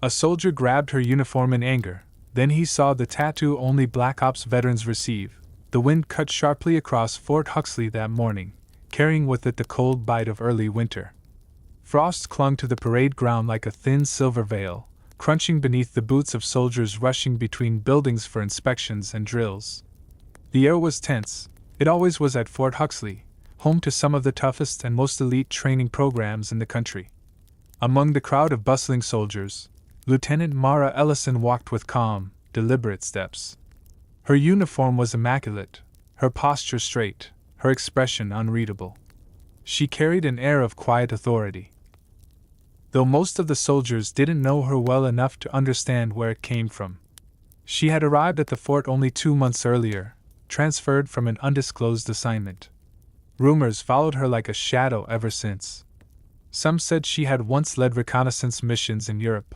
A soldier grabbed her uniform in anger. Then he saw the tattoo only Black Ops veterans receive. The wind cut sharply across Fort Huxley that morning, carrying with it the cold bite of early winter. Frost clung to the parade ground like a thin silver veil, crunching beneath the boots of soldiers rushing between buildings for inspections and drills. The air was tense. It always was at Fort Huxley, home to some of the toughest and most elite training programs in the country. Among the crowd of bustling soldiers, Lieutenant Mara Ellison walked with calm, deliberate steps. Her uniform was immaculate, her posture straight, her expression unreadable. She carried an air of quiet authority. Though most of the soldiers didn't know her well enough to understand where it came from. She had arrived at the fort only 2 months earlier, transferred from an undisclosed assignment. Rumors followed her like a shadow ever since. Some said she had once led reconnaissance missions in Europe.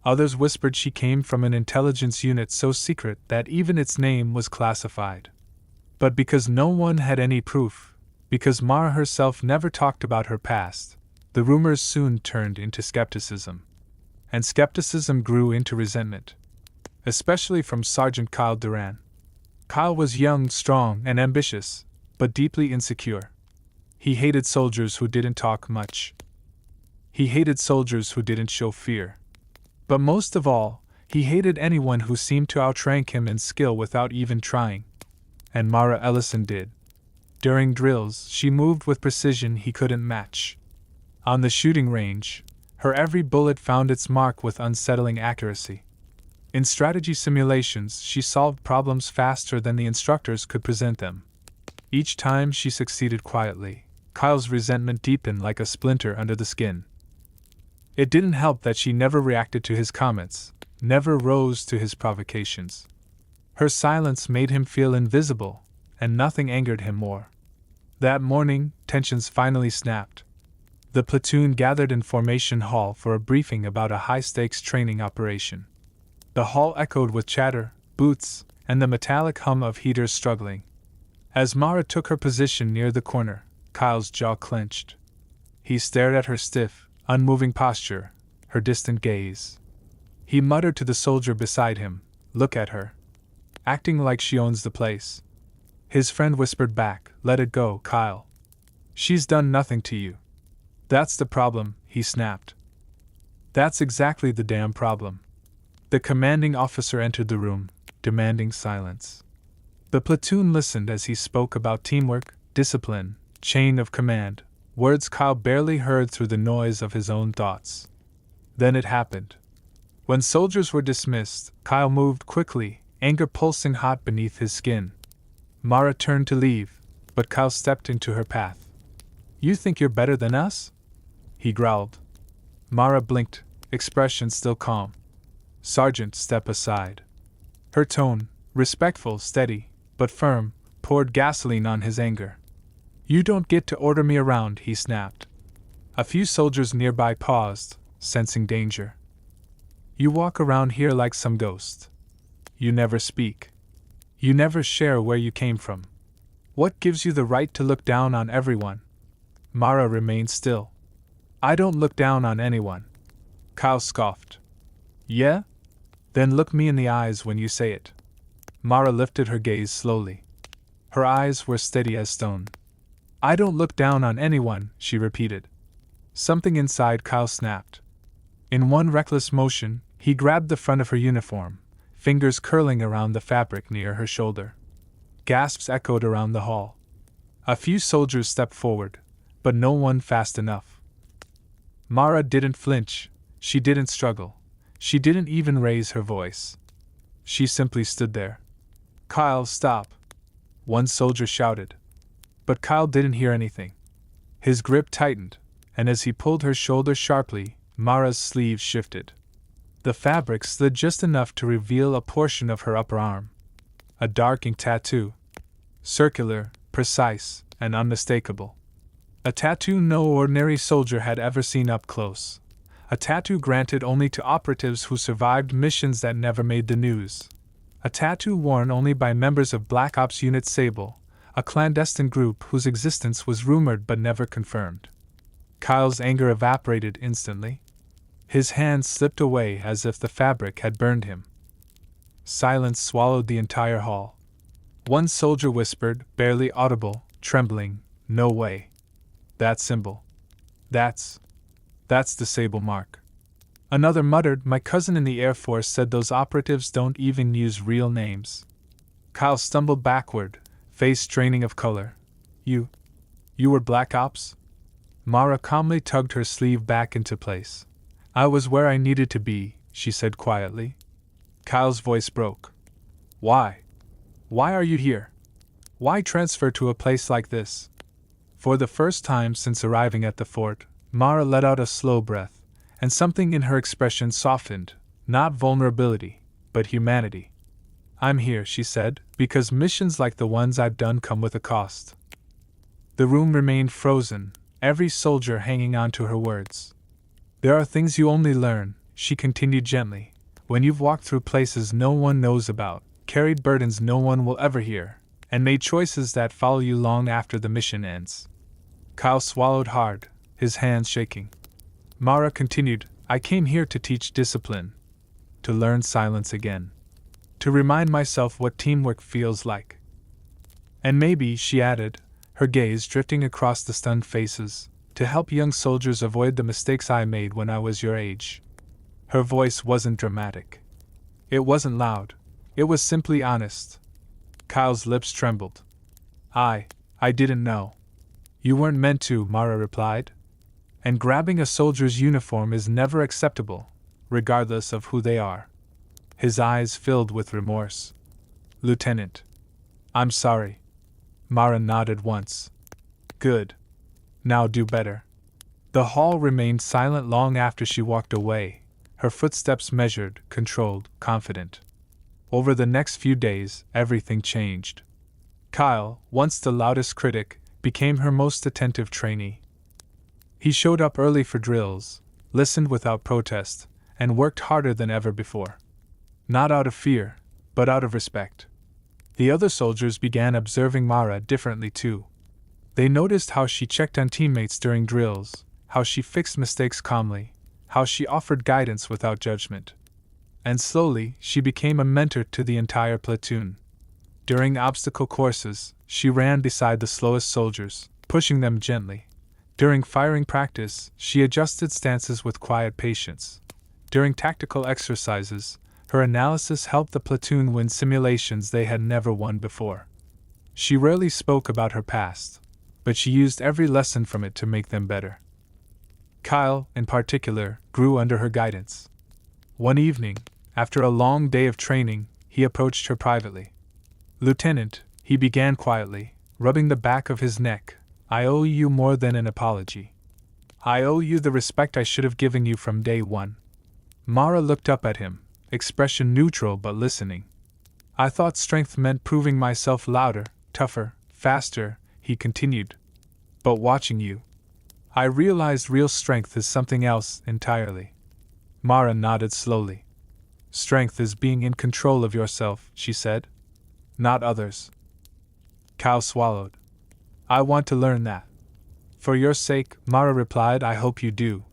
Others whispered she came from an intelligence unit so secret that even its name was classified. But because no one had any proof, because Mara herself never talked about her past, the rumors soon turned into skepticism. And skepticism grew into resentment. Especially from Sergeant Kyle Duran. Kyle was young, strong, and ambitious, but deeply insecure. He hated soldiers who didn't talk much. He hated soldiers who didn't show fear. But most of all, he hated anyone who seemed to outrank him in skill without even trying. And Mara Ellison did. During drills, she moved with precision he couldn't match. On the shooting range, her every bullet found its mark with unsettling accuracy. In strategy simulations, she solved problems faster than the instructors could present them. Each time she succeeded quietly, Kyle's resentment deepened like a splinter under the skin. It didn't help that she never reacted to his comments, never rose to his provocations. Her silence made him feel invisible, and nothing angered him more. That morning, tensions finally snapped. The platoon gathered in Formation Hall for a briefing about a high-stakes training operation. The hall echoed with chatter, boots, and the metallic hum of heaters struggling. As Mara took her position near the corner, Kyle's jaw clenched. He stared at her stiff, unmoving posture, her distant gaze. He muttered to the soldier beside him, "Look at her. Acting like she owns the place." His friend whispered back, "Let it go, Kyle. She's done nothing to you." "That's the problem," he snapped. "That's exactly the damn problem." The commanding officer entered the room, demanding silence. The platoon listened as he spoke about teamwork, discipline, chain of command, words Kyle barely heard through the noise of his own thoughts. Then it happened. When soldiers were dismissed, Kyle moved quickly, anger pulsing hot beneath his skin. Mara turned to leave, but Kyle stepped into her path. "You think you're better than us?" he growled. Mara blinked, expression still calm. "Sergeant, step aside." Her tone, respectful, steady, but firm, poured gasoline on his anger. "You don't get to order me around," he snapped. A few soldiers nearby paused, sensing danger. "You walk around here like some ghost. You never speak. You never share where you came from. What gives you the right to look down on everyone?" Mara remained still. "I don't look down on anyone." Kyle scoffed. "Yeah? Then look me in the eyes when you say it." Mara lifted her gaze slowly. Her eyes were steady as stone. "I don't look down on anyone," she repeated. Something inside Kyle snapped. In one reckless motion, he grabbed the front of her uniform, fingers curling around the fabric near her shoulder. Gasps echoed around the hall. A few soldiers stepped forward, but no one fast enough. Mara didn't flinch, she didn't struggle, she didn't even raise her voice. She simply stood there. "Kyle, stop!" one soldier shouted. But Kyle didn't hear anything. His grip tightened, and as he pulled her shoulder sharply, Mara's sleeve shifted. The fabric slid just enough to reveal a portion of her upper arm. A dark ink tattoo. Circular, precise, and unmistakable. A tattoo no ordinary soldier had ever seen up close. A tattoo granted only to operatives who survived missions that never made the news. A tattoo worn only by members of Black Ops Unit Sable, a clandestine group whose existence was rumored but never confirmed. Kyle's anger evaporated instantly. His hand slipped away as if the fabric had burned him. Silence swallowed the entire hall. One soldier whispered, barely audible, trembling, "No way. That symbol. That's the sable mark." Another muttered, "My cousin in the Air Force said those operatives don't even use real names." Kyle stumbled backward, face straining of color. You were Black Ops?" Mara calmly tugged her sleeve back into place. "I was where I needed to be," she said quietly. Kyle's voice broke. Why? Why are you here? Why transfer to a place like this?" For the first time since arriving at the fort, Mara let out a slow breath, and something in her expression softened, not vulnerability, but humanity. "I'm here," she said, "because missions like the ones I've done come with a cost." The room remained frozen, every soldier hanging on to her words. "There are things you only learn," she continued gently, "when you've walked through places no one knows about, carried burdens no one will ever hear, and made choices that follow you long after the mission ends." Kyle swallowed hard, his hands shaking. Mara continued, "I came here to teach discipline, to learn silence again, to remind myself what teamwork feels like. And maybe," she added, her gaze drifting across the stunned faces, "to help young soldiers avoid the mistakes I made when I was your age." Her voice wasn't dramatic. It wasn't loud. It was simply honest. Kyle's lips trembled. I didn't know." "You weren't meant to," Mara replied. "And grabbing a soldier's uniform is never acceptable, regardless of who they are." His eyes filled with remorse. "Lieutenant, I'm sorry." Mara nodded once. "Good. Now do better." The hall remained silent long after she walked away, her footsteps measured, controlled, confident. Over the next few days, everything changed. Kyle, once the loudest critic, became her most attentive trainee. He showed up early for drills, listened without protest, and worked harder than ever before. Not out of fear, but out of respect. The other soldiers began observing Mara differently too. They noticed how she checked on teammates during drills, how she fixed mistakes calmly, how she offered guidance without judgment. And slowly, she became a mentor to the entire platoon. During obstacle courses, she ran beside the slowest soldiers, pushing them gently. During firing practice, she adjusted stances with quiet patience. During tactical exercises, her analysis helped the platoon win simulations they had never won before. She rarely spoke about her past, but she used every lesson from it to make them better. Kyle, in particular, grew under her guidance. One evening, after a long day of training, he approached her privately. "Lieutenant," he began quietly, rubbing the back of his neck, "I owe you more than an apology. I owe you the respect I should have given you from day one." Mara looked up at him, expression neutral but listening. "I thought strength meant proving myself louder, tougher, faster," he continued. "But watching you, I realized real strength is something else entirely." Mara nodded slowly. "Strength is being in control of yourself," she said. "Not others." Kyle swallowed. "I want to learn that." "For your sake," Mara replied, "I hope you do."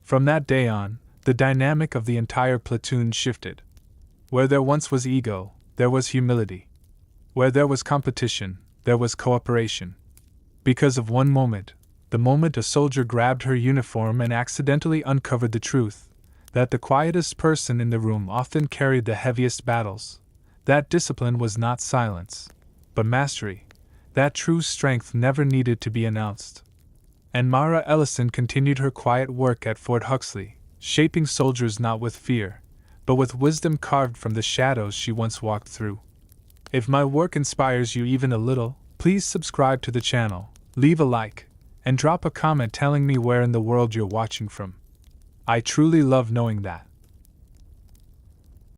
From that day on, the dynamic of the entire platoon shifted. Where there once was ego, there was humility. Where there was competition, there was cooperation. Because of one moment, the moment a soldier grabbed her uniform and accidentally uncovered the truth, that the quietest person in the room often carried the heaviest battles, that discipline was not silence, but mastery, that true strength never needed to be announced. And Mara Ellison continued her quiet work at Fort Huxley, shaping soldiers not with fear, but with wisdom carved from the shadows she once walked through. If my work inspires you even a little, please subscribe to the channel, leave a like, and drop a comment telling me where in the world you're watching from. I truly love knowing that.